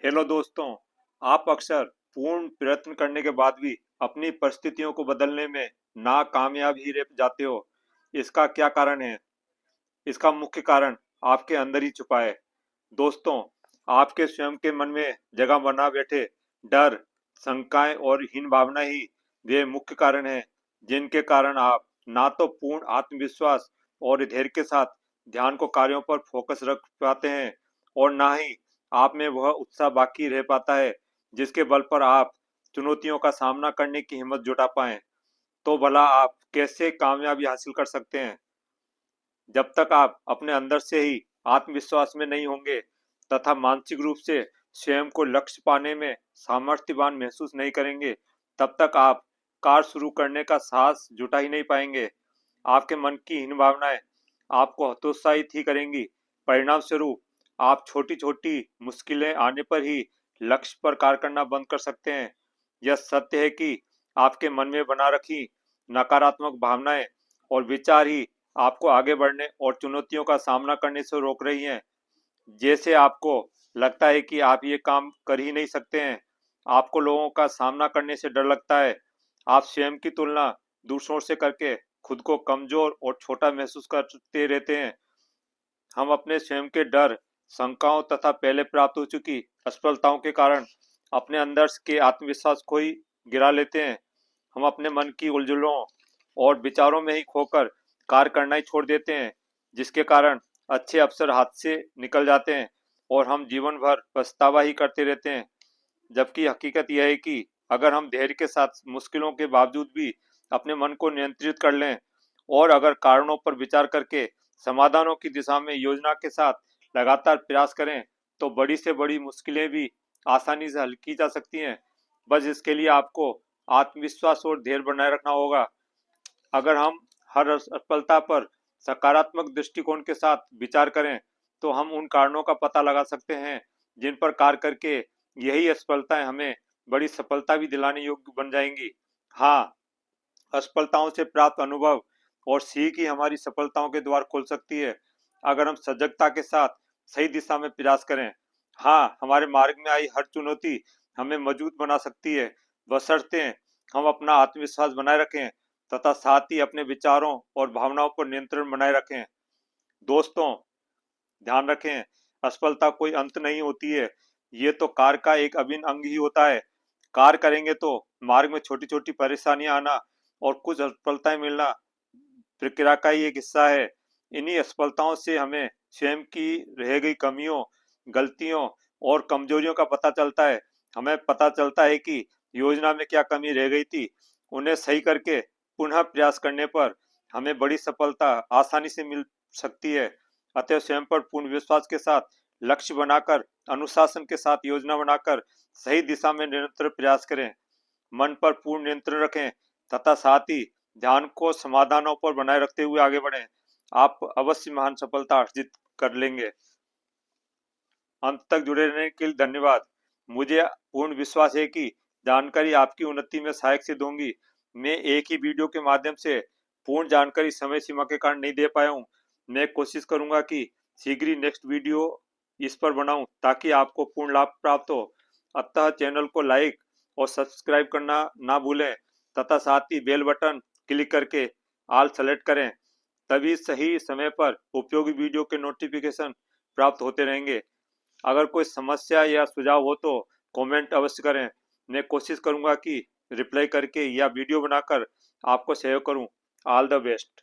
Hello दोस्तों। आप अक्सर पूर्ण प्रयत्न करने के बाद भी अपनी परिस्थितियों को बदलने में नाकामयाब ही रह जाते हो। इसका क्या कारण है? इसका मुख्य कारण आपके अंदर ही छुपा है। दोस्तों, आपके स्वयं के मन में जगह बना बैठे डर, शंकाएं और हीन भावना ही वे मुख्य कारण हैं जिनके कारण आप ना तो पूर्ण आत्मविश्वास और धैर्य के साथ ध्यान को कार्यों पर फोकस रख पाते हैं और ना ही आप में वह उत्साह बाकी रह पाता है जिसके बल पर आप चुनौतियों का सामना करने की हिम्मत जुटा पाएं। तो भला आप कैसे कामयाबी हासिल कर सकते हैं? जब तक आप अपने अंदर से ही आत्मविश्वास में नहीं होंगे तथा मानसिक रूप से स्वयं को लक्ष्य पाने में सामर्थ्यवान महसूस नहीं करेंगे, तब तक आप कार्य शुरू करने का साहस जुटा ही नहीं पाएंगे। आपके मन की हीन भावनाएं आपको हतोत्साहित ही करेंगी। परिणाम स्वरूप आप छोटी छोटी मुश्किलें आने पर ही लक्ष्य पर कार्य करना बंद कर सकते हैं। यह सत्य है कि आपके मन में बना रखी नकारात्मक भावनाएं और विचार ही आपको आगे बढ़ने और चुनौतियों का सामना करने से रोक रही हैं। जैसे आपको लगता है कि आप ये काम कर ही नहीं सकते हैं, आपको लोगों का सामना करने से डर लगता है, आप स्वयं की तुलना दूसरों से करके खुद को कमजोर और छोटा महसूस करते रहते हैं। हम अपने स्वयं के डर, शंकाओं तथा पहले प्राप्त हो चुकी असफलताओं के कारण अपने अंदर के आत्मविश्वास को ही गिरा लेते हैं। हम अपने मन की उलझनों और विचारों में ही खोकर कार्य करना ही छोड़ देते हैं, जिसके कारण अच्छे अवसर हाथ से निकल जाते हैं और हम जीवन भर पछतावा ही करते रहते हैं। जबकि हकीकत यह है कि अगर हम धैर्य के साथ मुश्किलों के बावजूद भी अपने मन को नियंत्रित कर लें और अगर कारणों पर विचार करके समाधानों की दिशा में योजना के साथ लगातार प्रयास करें, तो बड़ी से बड़ी मुश्किलें भी आसानी से हल की जा सकती हैं। बस इसके लिए आपको आत्मविश्वास और धैर्य बनाए रखना होगा। अगर हम हर असफलता पर सकारात्मक दृष्टिकोण के साथ विचार करें, तो हम उन कारणों का पता लगा सकते हैं जिन पर कार्य करके यही असफलताएं हमें बड़ी सफलता भी दिलाने योग्य बन जाएंगी। हाँ, असफलताओं से प्राप्त अनुभव और सीख ही हमारी सफलताओं के द्वार खोल सकती है, अगर हम सजगता के साथ सही दिशा में प्रयास करें। हाँ, हमारे मार्ग में आई हर चुनौती हमें मजबूत बना सकती है, बशर्ते हम अपना आत्मविश्वास बनाए रखें तथा साथ ही अपने विचारों और भावनाओं पर नियंत्रण बनाए रखें। दोस्तों, ध्यान रखें, असफलता कोई अंत नहीं होती है, ये तो कार्य का एक अभिन्न अंग ही होता है। कार्य करेंगे तो मार्ग में छोटी छोटी परेशानियां आना और कुछ असफलताएं मिलना प्रक्रिया का ही एक हिस्सा है। इन्हीं असफलताओं से हमें स्वयं की रह गई कमियों, गलतियों और कमजोरियों का पता चलता है। हमें पता चलता है कि योजना में क्या कमी रह गई थी। उन्हें सही करके पुनः प्रयास करने पर हमें बड़ी सफलता आसानी से मिल सकती है। अतः स्वयं पर पूर्ण विश्वास के साथ लक्ष्य बनाकर, अनुशासन के साथ योजना बनाकर सही दिशा में निरंतर प्रयास करें। मन पर पूर्ण नियंत्रण रखें तथा साथ ही ध्यान को समाधानों पर बनाए रखते हुए आगे बढ़ें। आप अवश्य महान सफलता अर्जित कर लेंगे। अंत तक जुड़े रहने के लिए धन्यवाद। मुझे पूर्ण विश्वास है कि जानकारी आपकी उन्नति में सहायक सिद्ध होंगी। मैं एक ही वीडियो के माध्यम से पूर्ण जानकारी समय सीमा के कारण नहीं दे पाया हूँ। मैं कोशिश करूंगा कि शीघ्र ही नेक्स्ट वीडियो इस पर बनाऊं ताकि आपको पूर्ण लाभ प्राप्त हो। अतः चैनल को लाइक और सब्सक्राइब करना ना भूलें तथा साथ ही बेल बटन क्लिक करके ऑल सेलेक्ट करें। तभी सही समय पर उपयोगी वीडियो के नोटिफिकेशन प्राप्त होते रहेंगे। अगर कोई समस्या या सुझाव हो तो कमेंट अवश्य करें। मैं कोशिश करूंगा कि रिप्लाई करके या वीडियो बनाकर आपको सहयोग करूं। All the best.